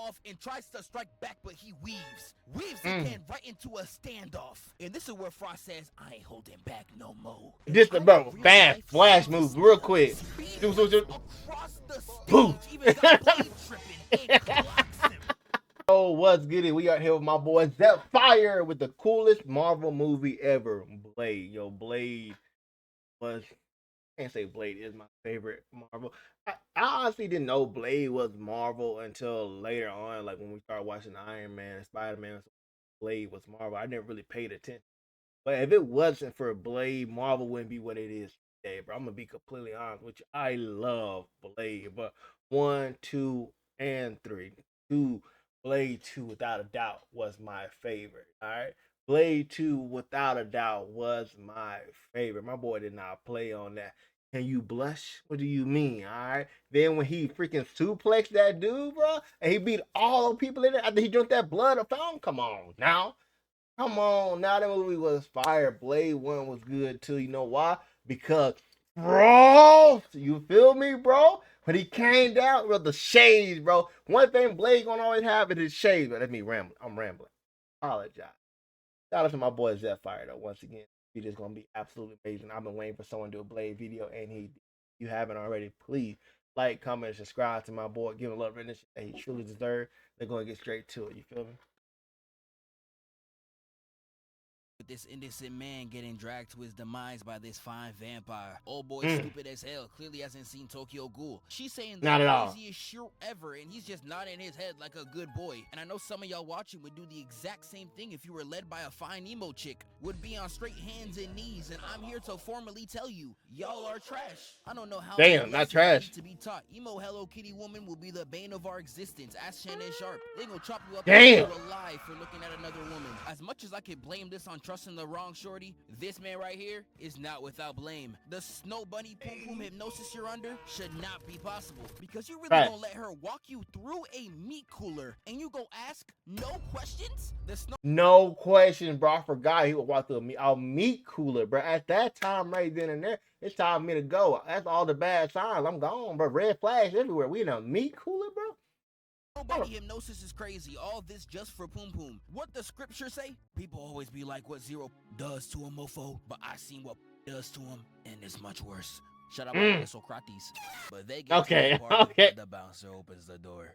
off and tries to strike back, but he weaves again right into a standoff. And this is where Frost says, I ain't holding back no more. This bro, fast flash moves real quick. Across the stage, even got Blade tripping and clocks him. Oh, what's good? We are here with my boy Zephyr with the coolest Marvel movie ever, Blade. Yo, Blade was, I can't say Blade is my favorite Marvel. I honestly didn't know Blade was Marvel until later on, like when we started watching Iron Man and Spider Man. Blade was Marvel. I never really paid attention. But if it wasn't for Blade, Marvel wouldn't be what it is today, bro. I'm gonna be completely honest with you. I love Blade, but 1, 2, and 3. 2, Blade 2, without a doubt, was my favorite. All right, Blade 2, without a doubt, was my favorite. My boy did not play on that. Can you blush? What do you mean? All right. Then when he freaking suplexed that dude, bro, and he beat all the people in it after he drank that blood of fountain. Come on now. Come on, now that movie was fire. Blade 1 was good too. You know why? Because, bro, you feel me, bro? When he came down with the shades, bro. One thing Blade gonna always have is his shades. But let me ramble. I'm rambling. Apologize. Shout out to my boy Zephyr though. Once again, it is gonna be absolutely amazing. I've been waiting for someone to do a Blade video, and you haven't already, please like, comment, subscribe to my boy. Give him a love and that he truly deserves. They're gonna get straight to it. You feel me? This innocent man getting dragged to his demise by this fine vampire. Old boy stupid as hell, clearly hasn't seen Tokyo Ghoul. She's saying the craziest shit ever, and he's just nodding his head like a good boy. And I know some of y'all watching would do the exact same thing if you were led by a fine emo chick. Would be on straight hands and knees, and I'm here to formally tell you, y'all are trash. I don't know how not trash to be taught. Emo Hello Kitty woman will be the bane of our existence. Ask Shannon Sharp. They gonna chop you up alive for looking at another woman. As much as I could blame this on trusting the wrong shorty, this man right here is not without blame. The snow bunny pum pum hypnosis you're under should not be possible, because you really gonna let her walk you through a meat cooler and you go ask no questions? No question, bro. I forgot he would walk through a meat cooler, bro. At that time, right then and there, it's time for me to go. That's all the bad signs. I'm gone, bro. Red flags everywhere. We in a meat cooler, bro. Nobody hypnosis is crazy. All this just for Poom Poom. What the scripture say? People always be like what Zero does to a mofo, but I seen what does to him, and it's much worse. Shut up, Socrates. But they get to the party, the bouncer opens the door.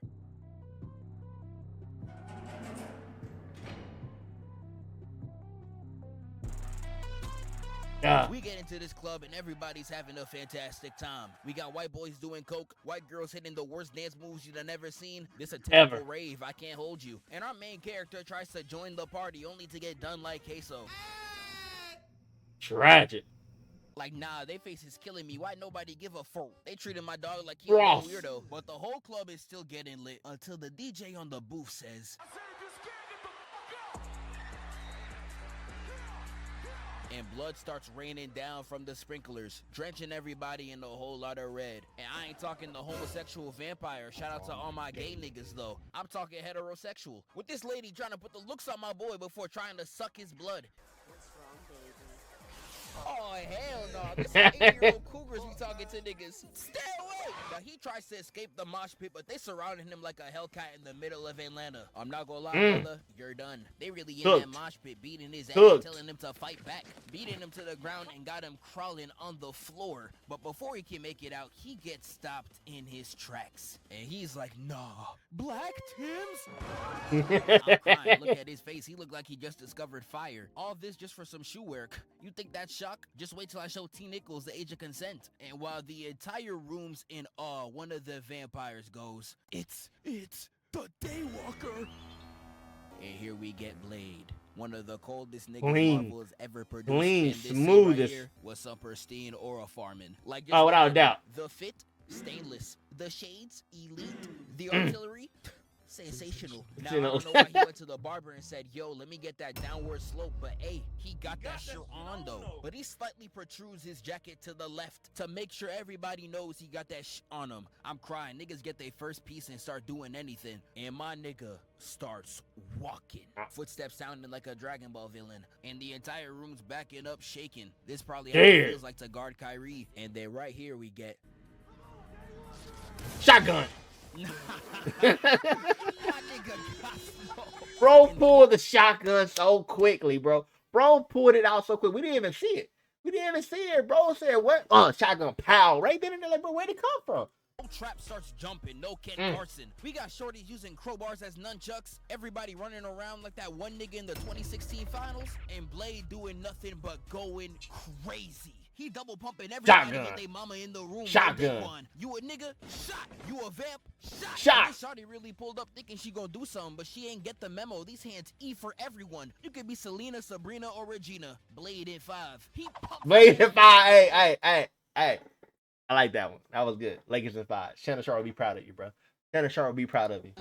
We get into this club and everybody's having a fantastic time. We got white boys doing coke, white girls hitting the worst dance moves you've never seen. This a typical rave, I can't hold you. And our main character tries to join the party only to get done like queso. Tragic. Like, nah, they face is killing me. Why nobody give a fuck? They treated my dog like he was a weirdo. But the whole club is still getting lit until the DJ on the booth says, and blood starts raining down from the sprinklers, drenching everybody in a whole lot of red. And I ain't talking the homosexual vampire. Shout out to all my gay niggas, though. I'm talking heterosexual. With this lady trying to put the looks on my boy before trying to suck his blood. What's wrong, baby? Oh, hell no. This is 80-year-old cougars we talking to niggas. Stay away! Now, he tries to escape the mosh pit, but they surrounded him like a Hellcat in the middle of Atlanta. I'm not gonna lie, brother. You're done. They really in that mosh pit, beating his ass, telling him to fight back. Beating him to the ground and got him crawling on the floor. But before he can make it out, he gets stopped in his tracks. And he's like, nah. Black Tims? I'm crying. Look at his face. He looked like he just discovered fire. All this just for some shoe work. You think that's shock? Just wait till I show T. Nichols the age of consent. And while the entire room's in awe, one of the vampires goes, It's the Daywalker. And here we get Blade. One of the coldest niggas Marvel has ever produced. Clean, smoothest. Right was some pristine aura farming. Like, without a doubt. The fit, stainless. The shades, elite. The artillery, sensational. Now, I don't know why he went to the barber and said, yo, let me get that downward slope. But, hey, he got that shit on, though. But he slightly protrudes his jacket to the left to make sure everybody knows he got that shit on him. I'm crying. Niggas get their first piece and start doing anything. And my nigga starts walking. Footsteps sounding like a Dragon Ball villain. And the entire room's backing up, shaking. This probably how it feels like to guard Kyrie. And then right here we get... Shotgun. Not Bro pulled the shotgun so quickly, bro. Bro pulled it out so quick. We didn't even see it. We didn't even see it. Bro said, what? Shotgun pow. Right then and there, like, bro, where'd it come from? Trap starts jumping, no Ken Carson. We got shorties using crowbars as nunchucks. Everybody running around like that one nigga in the 2016 finals. And Blade doing nothing but going crazy. He double pumping everybody with they mama in the room. Shotgun. You a nigga? Shot. You a vamp? Shot. Shorty really pulled up thinking she gonna do something, but she ain't get the memo. These hands E for everyone. You could be Selena, Sabrina, or Regina. Blade in 5. He pumped. Blade in 5. Hey. I like that one. That was good. Lakers in 5. Shannon Sharp will be proud of you, bro. Shannon Sharp will be proud of you.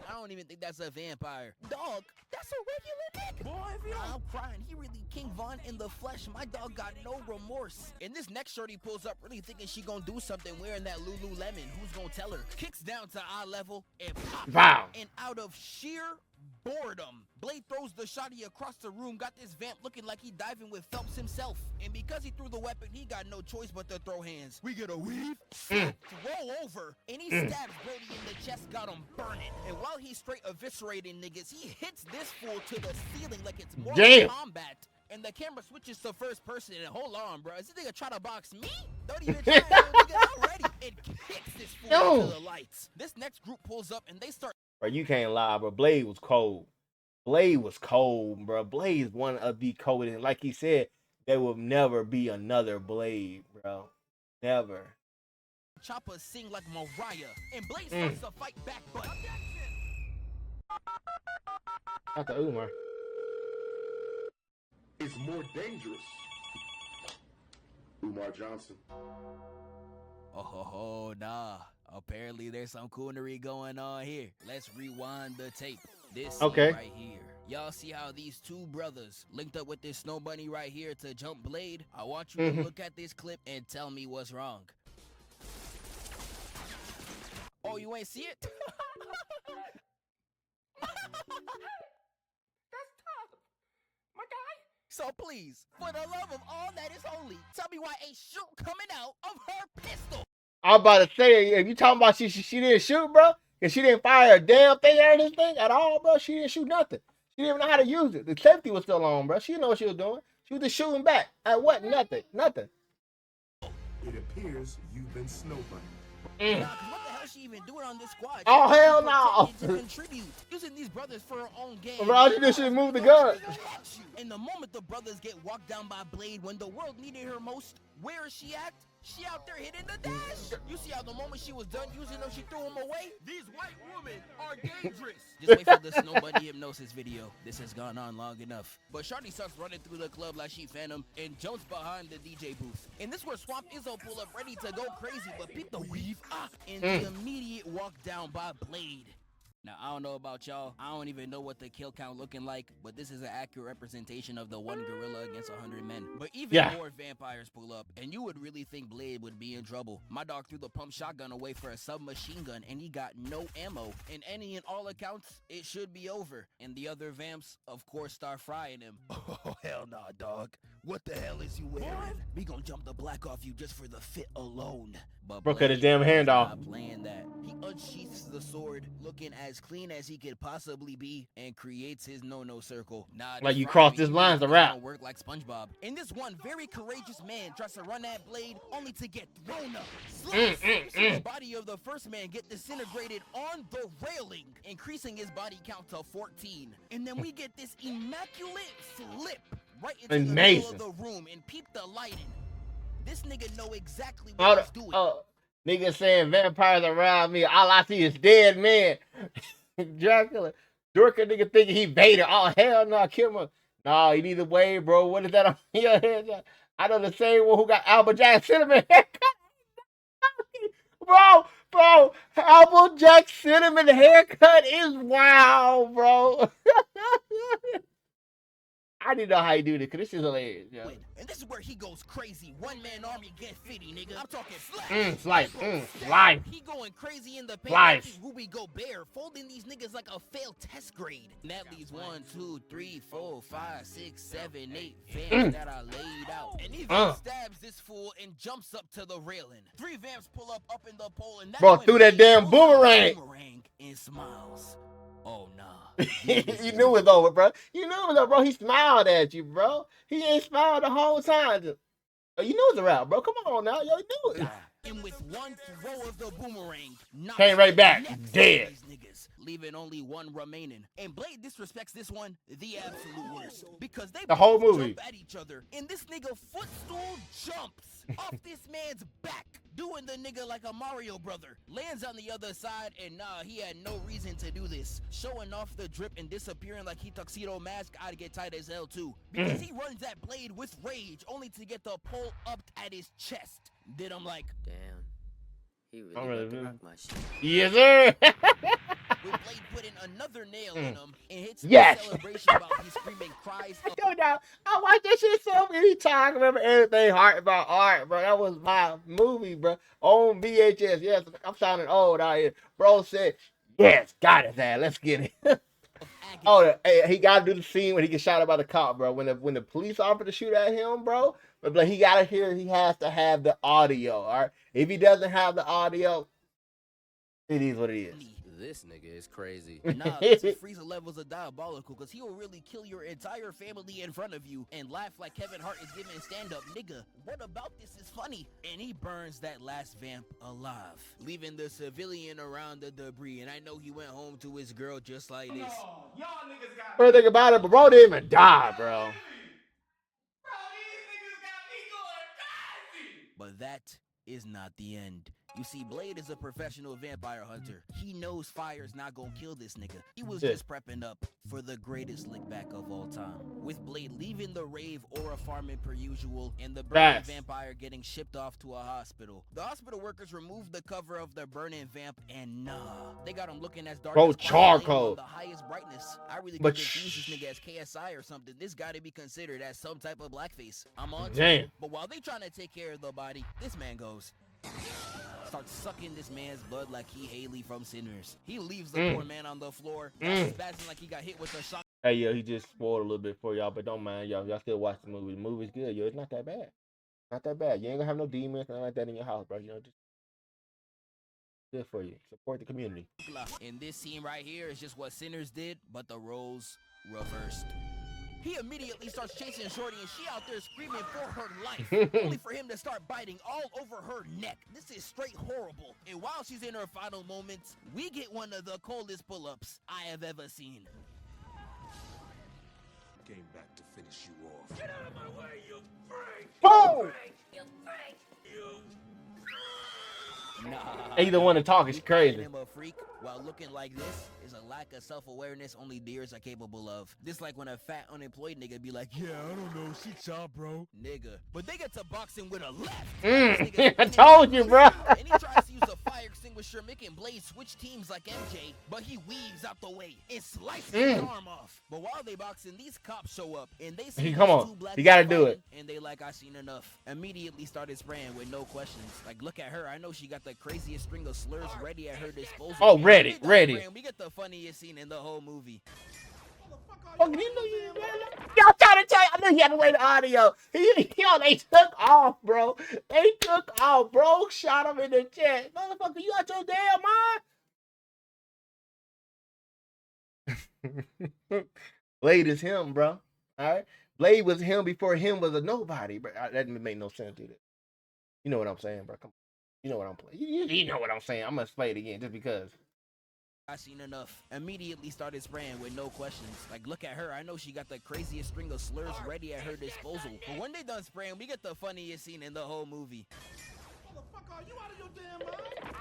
I don't even think that's a vampire. Dog, that's a regular nigga. Boy, I'm crying. He really King Von in the flesh. My dog got no remorse. And this next shorty pulls up really thinking she gonna do something wearing that Lululemon. Who's gonna tell her? Kicks down to eye level and pops. Wow. And out of sheer boredom, Blade throws the shotty across the room, got this vamp looking like he diving with Phelps himself. And because he threw the weapon, he got no choice but to throw hands. We get a weave, roll over, and he stabs Brady in the chest, got him burning. And while he's straight eviscerating niggas, he hits this fool to the ceiling like it's Mortal Kombat. And the camera switches to first person, and hold on, bro. Is this nigga trying to box me? Don't even try, nigga, already. And kicks this fool into the lights. This next group pulls up, and they start. Bro, you can't lie, bro. Blade was cold. Blade was cold, bro. Blade is one of the coldest. And like he said, there will never be another Blade, bro. Never. Chopper sing like Mariah, and Blade starts to fight back, but Not the Umar. It's more dangerous. Umar Johnson. Oh, nah. Apparently there's some coonery going on here. Let's rewind the tape. This scene right here. Y'all see how these two brothers linked up with this snow bunny right here to jump Blade? I want you to look at this clip and tell me what's wrong. Oh, you ain't see it? That's tough, my guy. So please, for the love of all that is holy, tell me why ain't shoot coming out of her pistol. I'm about to say, if you talking about she didn't shoot, bro, and she didn't fire a damn thing out of this thing at all, bro, she didn't shoot nothing. She didn't even know how to use it. The safety was still on, bro. She didn't know what she was doing. She was just shooting back. At what? Nothing. It appears you've been snowbunny. What the hell is she even doing on this squad? Oh, hell no. To contribute, using these brothers for her own game. Bro, she just should move the gun. In the moment the brothers get walked down by Blade, when the world needed her most, where is she at? She out there hitting the dash. You see how the moment she was done using them, she threw them away? These white women are dangerous. Just wait for the snow bunny hypnosis video. This has gone on long enough. But Shorty starts running through the club like she Phantom and jumps behind the DJ booth. And this where Swamp Izzo pull up ready to go crazy, but peep the weave and the immediate walk down by Blade. Now, I don't know about y'all. I don't even know what the kill count looking like, but this is an accurate representation of the one gorilla against 100 men. But even more vampires pull up, and you would really think Blade would be in trouble. My dog threw the pump shotgun away for a submachine gun, and he got no ammo. And any and all accounts, it should be over. And the other vamps, of course, start frying him. Oh, hell nah, dog. What the hell is you wearing? We gonna jump the black off you just for the fit alone. But Bro, cut his damn hand off. Not playing that. He unsheaths the sword, looking as clean as he could possibly be, and creates his no-no circle. Nah, like you crossed this line to rap. Work like SpongeBob. And this one very courageous man tries to run that Blade, only to get thrown up. The body of the first man get disintegrated on the railing, increasing his body count to 14. And then we get this immaculate flip right into the middle of the room, and peep the lighting. This nigga know exactly what he's doing. Nigga saying vampires around me. All I see is dead men. Dracula. Dorka nigga thinking he Vader. Oh, hell no. Kill him. No, you need to wait, bro. What is that on your head? I know the same one who got Applejack Cinnamon haircut. Bro. Applejack Cinnamon haircut is wow, bro. I didn't know how you do this, because this is hilarious. Yeah. And this is where he goes crazy. One-man army get 50, nigga. I'm talking Slice. He going crazy in the paint like Ruby Gobert, folding these niggas like a failed test grade. And that leaves 1, 2, 3, 4, 5, 6, 7, 8 vamps that are laid out. And he stabs this fool and jumps up to the railing. 3 vamps pull up in the pole, and that bro, threw that damn boomerang. And smiles. Oh, nah. You knew it was over, bro. You knew it was over, bro. He smiled at you, bro. He ain't smiled the whole time. Oh, you knew it was a wrap, bro. Come on now. Yo, you knew it. And with one throw of the boomerang, Came right back. Dead. These niggas, leaving only one remaining. And Blade disrespects this one the absolute worst. Because they The whole both movie. jump at each other. And this nigga footstool jumps off this man's back, doing the nigga like a Mario brother. Lands on the other side, and nah, he had no reason to do this. Showing off the drip and disappearing like he tuxedo mask, I'd get tight as hell too. Because he runs at Blade with rage, only to get the pole up at his chest. Then I'm like, damn, he really about to rock my shit. Yes, sir. with Blade putting another nail in him and hits Yes. the celebration while he screaming cries. Yo, now, I watched that shit so many times. I remember everything Heart About Art, bro. That was my movie, bro. On VHS. Yes, I'm sounding old out here. Bro said, yes, got his ass. Let's get it. Oh, he got to do the scene when he gets shot at by the cop, bro. When the police offer to shoot at him, bro. But he got to hear, he has to have the audio, all right? If he doesn't have the audio, it is what it is. This nigga is crazy. Nah, listen, Frieza levels are diabolical because he will really kill your entire family in front of you and laugh like Kevin Hart is giving stand-up. Nigga, what about this is funny? And he burns that last vamp alive, leaving the civilian around the debris. And I know he went home to his girl just like this. Y'all niggas got First thing about it, but bro didn't even die, bro. Bro, these niggas got me going crazy. But that is not the end. You see, Blade is a professional vampire hunter. He knows fire's not gonna kill this nigga. He was just prepping up for the greatest lick back of all time. With Blade leaving the rave aura farming per usual and the burning vampire getting shipped off to a hospital. The hospital workers removed the cover of the burning vamp and nah, they got him looking as dark as charcoal. The highest brightness. I really But confuse this nigga as KSI or something. This gotta be considered as some type of blackface. I'm on to Damn. it. But while they trying to take care of the body, this man goes, starts sucking this man's blood like he Haley from Sinners. He leaves the poor man on the floor, spazzing like he got hit with a shot. Hey, yo, he just spoiled a little bit for y'all, but don't mind, y'all. Y'all still watch the movie. The movie's good, yo. It's not that bad. Not that bad. You ain't gonna have no demons, nothing like that in your house, bro. You know, just good for you. Support the community. And this scene right here is just what Sinners did, but the roles reversed. He immediately starts chasing Shorty and she out there screaming for her life, only for him to start biting all over her neck. This is straight horrible. And while she's in her final moments, we get one of the coldest pull-ups I have ever seen. Came back to finish you off. Get out of my way, you freak! Boom! You freak! You... Nah. Hey, the one to talk is crazy. Him a freak while looking like this is a lack of self-awareness only deers are capable of. This like when a fat unemployed nigga be like, yeah, I don't know, she chop, bro. Nigga. But they get to boxing with a left. I told you, bro. And he tries to use a fire extinguisher, making Blade switch teams like MJ, but he weaves out the way and slices his arm off. But while they boxing, these cops show up and they see Come on. two black You gotta people do it. fighting, and they like, I seen enough. Immediately started spraying with no questions. Like, look at her. I know she got the craziest string of slurs ready at her disposal. Oh, ready. We get the funniest scene in the whole movie. Fucking, you know you, y'all trying to tell you, I knew you had to play the audio. Yo, they took off, bro. They took off, bro. Shot him in the chest. Motherfucker, you out your damn mind? Blade is him, bro. All right? Blade was him before him was a nobody, bro. That didn't make no sense, dude. You know what I'm saying, bro. Come on. You know what I'm playing. You know what I'm saying. I'm going to play it again just because. I seen enough. Immediately started spraying with no questions. Like, look at her. I know she got the craziest string of slurs ready at her disposal. But when they done spraying, we get the funniest scene in the whole movie. Motherfucker, you out of your damn mind?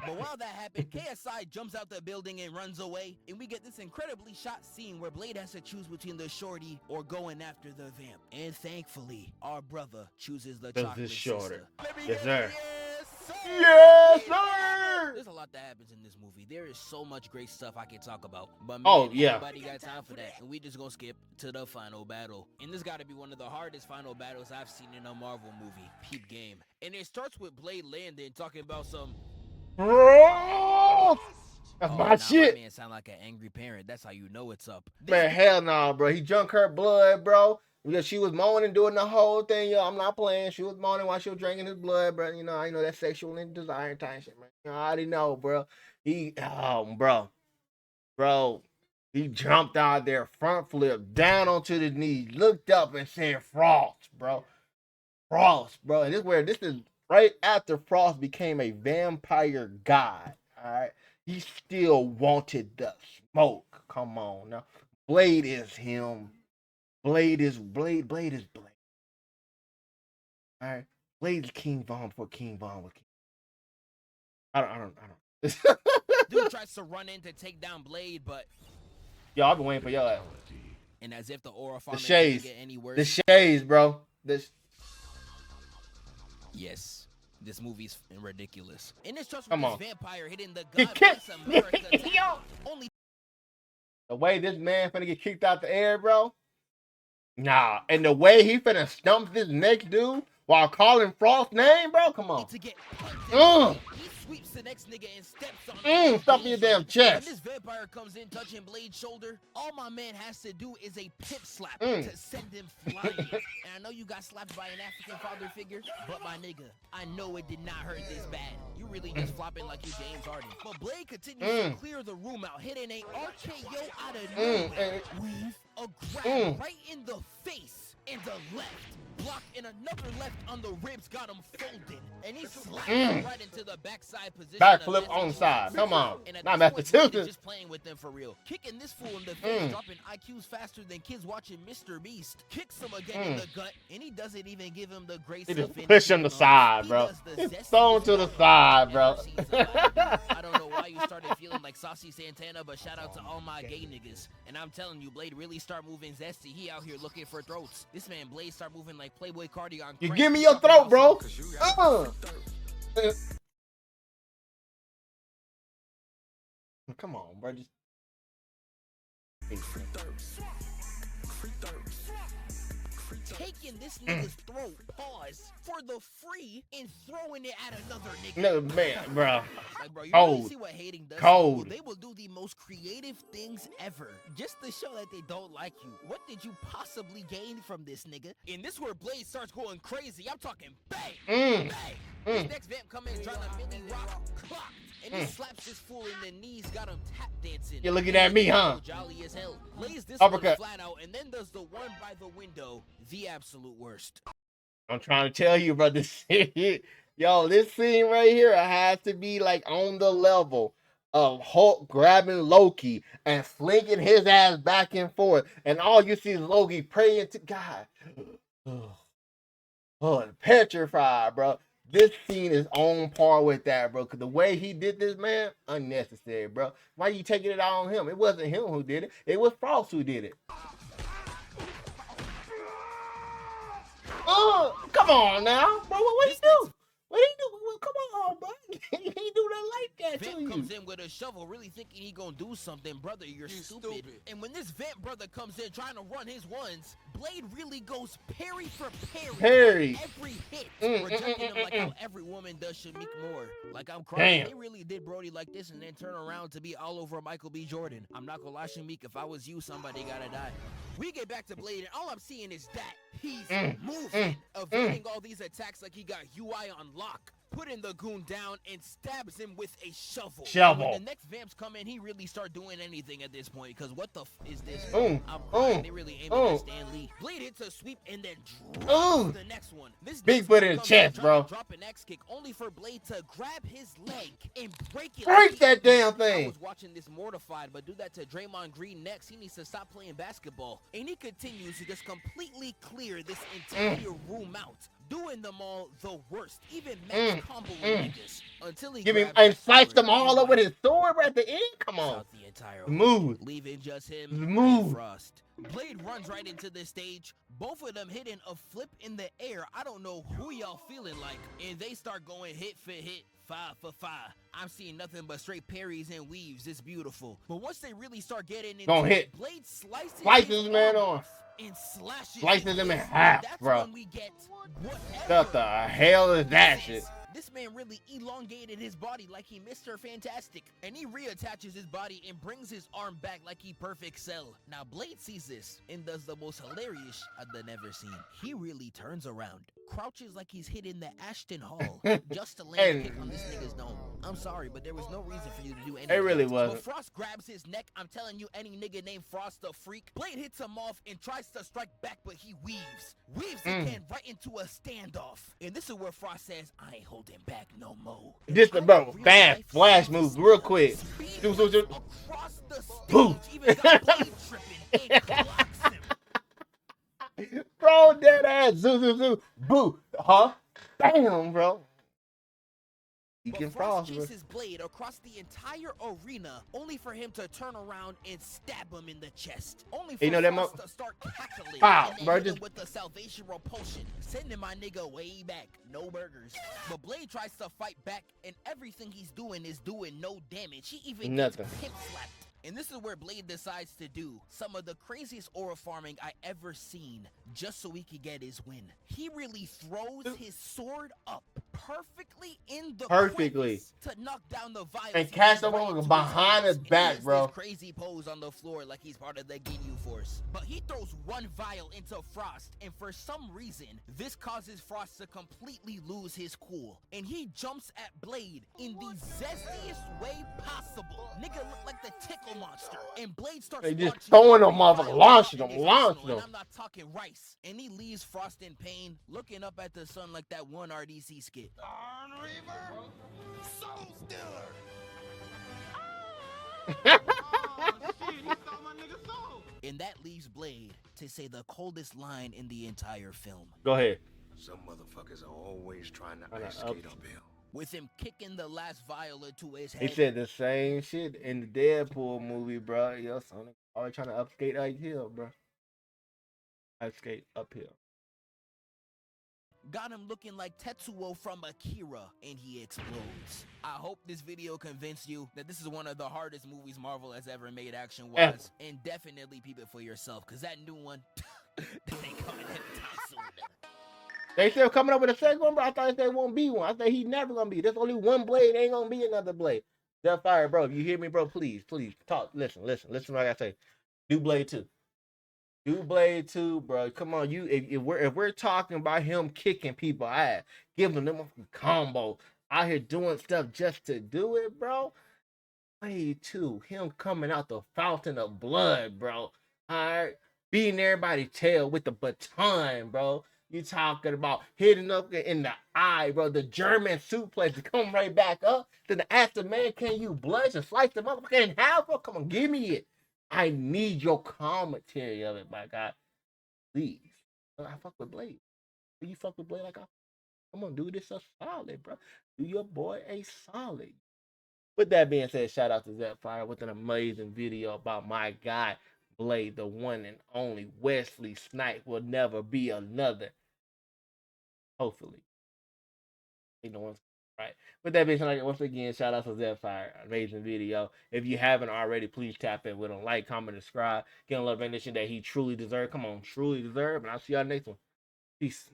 But while that happened, KSI jumps out the building and runs away, and we get this incredibly shot scene where Blade has to choose between the shorty or going after the vamp. And thankfully, our brother chooses the chocolate shorter. Sister. Yes, sir. Yes, Yes, sir. There's a lot that happens in this movie. There is so much great stuff I can talk about. But man, Oh, yeah. nobody got time for that. And we just gonna skip to the final battle. And this gotta be one of the hardest final battles I've seen in a Marvel movie. Peep game. And it starts with Blade landing talking about some... Bro, that's my shit. My man sound like an angry parent. That's how you know it's up. Man, hell no, bro. He drunk her blood, bro. Because she was moaning, doing the whole thing. Yo, I'm not playing. She was moaning while she was drinking his blood, bro. You know, I know that sexual and desire type shit, man. You know, I already know, bro. Bro. He jumped out there, front flip, down onto the knee, looked up and said, Frost, bro. Frost, bro. And this is right after Frost became a vampire god. All right. He still wanted the smoke. Come on now. Blade is him. Blade is Blade. Blade is Blade. All right. Blade is King Von before King Von was King. I don't. Dude tries to run in to take down Blade, but Yo, I've been waiting for y'all. and as if the aura The farming shades. get any worse. The shades, bro. Yes, this movie's ridiculous. And it's just Come this on. vampire hitting the He God kicked- bless America tag. Yo. Only The way this man finna get kicked out the air, bro. Nah. And the way he finna stump this next dude while calling Frost's name, bro. Come on. to get punted. He sweeps the next nigga and steps on him. Stop your damn When chest. this vampire comes in touching Blade's shoulder, all my man has to do is a pip slap Mm. to send him flying. And I know you got slapped by an African father figure, but my nigga, I know it did not hurt this bad. You really just flopping like you James Harden. But Blade continues to clear the room out, hitting a RKO out of nowhere. Weave, a grab right in the face and the left. Block and another left on the ribs got him folded. And he slapped him right into the backside position. Backflip on the side. Come on. And at Not this point, Blade Massachusetts. is just playing with them for real. Kicking this fool in the face, dropping IQs faster than kids watching Mr. Beast. Kicks him again in the gut, and he doesn't even give him the grace He of just finishing push him to the him. side, He bro. does the Just zestiest throw him to the thing side, I've bro. ever seen somebody. I don't know why you started feeling like Saucy Santana, but shout out to all my gay niggas. And I'm telling you, Blade really start moving zesty. He out here looking for throats. This man Blade start moving like Playboy Cardi on You crank. give me He your talking throat, about bro. Come on, bro. Just... taking this nigga's throat, pause, for the free and throwing it at another nigga. No, man, bro. Like, bro, you Cold. really see what hating does? Cold. Well, they will do the most creative things ever just to show that they don't like you. What did you possibly gain from this nigga? And this where Blade starts going crazy. I'm talking bang, bang. This next vamp come in trying to mini rock clock. And he slaps this fool in the knees, got him tap dancing. You're looking at me, huh? Jolly as hell. Lays this Uppercut. one flat out and then does the one by the window. The absolute worst. I'm trying to tell you, bro. This yo, this scene right here has to be like on the level of Hulk grabbing Loki and flinging his ass back and forth, and all you see is Loki praying to God. Oh, petrified, bro. This scene is on par with that, bro. Cause the way he did this, man, unnecessary, bro. Why you taking it out on him? It wasn't him who did it. It was Frost who did it. Come on now, bro. What he do? What he do? Well, come on, bro. He do that like that to Vamp you. comes in with a shovel, really thinking he gonna do something. Brother, you're stupid. And when this Vamp brother comes in trying to run his ones, Blade really goes parry for parry. Parry. Every hit. Rejecting him like how every woman does Shamik Moore. Like I'm crying. Damn. They really did Brody like this and then turn around to be all over Michael B. Jordan. I'm not gonna lie, Shamik, if I was you, somebody gotta die. We get back to Blade, and all I'm seeing is that he's moving, evading all these attacks like he got UI on lock. Putting the goon down and stabs him with a shovel. When the next vamps come in, he really start doing anything at this point. Because what the f is this? I'm crying. They really aiming at Stan Lee. Blade hits a sweep and then drops the next one. This Big foot in the chest, bro. Drop an X kick only for Blade to grab his leg and break it. Break that damn thing. I was watching this mortified, but do that to Draymond Green next. He needs to stop playing basketball. And he continues to just completely clear this entire room out. Doing them all the worst, even max combo niggas, until he Give him and sliced them all up with his sword right at the end. Come on, the entire smooth, leaving just him smooth. and Frost. Blade runs right into the stage. Both of them hitting a flip in the air. I don't know who y'all feeling like, and they start going hit for hit. 5 for 5. I'm seeing nothing but straight parries and weaves. It's beautiful. But once they really start getting into hit. Blade slices his man off. And slashes him in half, that's bro. when we get What the hell is that shit? This man really elongated his body like he Mr. Fantastic, and he reattaches his body and brings his arm back like he Perfect Cell. Now Blade sees this and does the most hilarious I've never seen. He really turns around, crouches like he's hidden the Ashton Hall, just to land a kick on this nigga's dome. I'm sorry, but there was no reason for you to do anything. It really wasn't. But Frost grabs his neck. I'm telling you, any nigga named Frost the freak. Blade hits him off and tries to strike back, but he weaves again right into a standoff. And this is where Frost says, I ain't holding back no more. Just bro, fast flash moves real quick. Across the stage, even got Blade tripping and clocks him. Bro, dead ass, zoo, boo, huh? Bam, bro. He can Frost Frost, chases Blade across the entire arena, only for him to turn around and stab him in the chest. Only for Frost to start cackling and then hit him with the salvation repulsion, sending my nigga way back. No burgers. But Blade tries to fight back, and everything he's doing is doing no damage. He even gets pimp slapped. And this is where Blade decides to do some of the craziest aura farming I ever seen, just so he could get his win. He really throws his sword up perfectly in the crevice to knock down the violence and cast him over behind his back, bro. This crazy pose on the floor like he's part of the Ginyu Force. But he throws one vial into Frost, and for some reason, this causes Frost to completely lose his cool. And he jumps at Blade in the zestiest way possible. Nigga look like the tickle monster, and Blade starts just throwing them off, launching them. And I'm not talking rice. And he leaves Frost in pain, looking up at the sun like that one RDC skit. Arn Reaver, Soul Stealer. Shit, he stole my nigga soul. And that leaves Blade to say the coldest line in the entire film. Go ahead. Some motherfuckers are always trying to ice skate uphill. With him kicking the last vial into his head. He said the same shit in the Deadpool movie, bro. Yo, son, always trying to upskate uphill, bro. Upskate uphill. Got him looking like Tetsuo from Akira, and he explodes. I hope this video convinced you that this is one of the hardest movies Marvel has ever made action-wise, and definitely peep it for yourself, because that new one, that ain't coming anytime soon. They still coming up with a second one, bro. I thought there won't be one. I thought he's never gonna be. There's only one Blade. Ain't gonna be another Blade. Fire, bro. If you hear me, bro, please talk. Listen. Listen what I gotta say. Do Blade 2. Do Blade 2, bro. Come on, you. If we're talking about him kicking people ass, giving them a combo, out here doing stuff just to do it, bro. Blade 2, him coming out the fountain of blood, bro. All right, beating everybody's tail with the baton, bro. You talking about hitting up in the eye, bro. The German suplex to come right back up. Then the ask the man, can you blush and slice the motherfucker in half, bro? Come on, give me it. I need your commentary of it, my God. Please. I fuck with Blade. You fuck with Blade like I'm gonna do this a solid, bro. Do your boy a solid. With that being said, shout out to Zepfire with an amazing video about my guy, Blade, the one and only Wesley Snipes. Will never be another. Hopefully. You know, right. With that being said, once again, shout out to Zepfire. Amazing video. If you haven't already, please tap in with him. Like, comment, subscribe. Get a little recognition that he truly deserves. Come on, truly deserve. And I'll see y'all next one. Peace.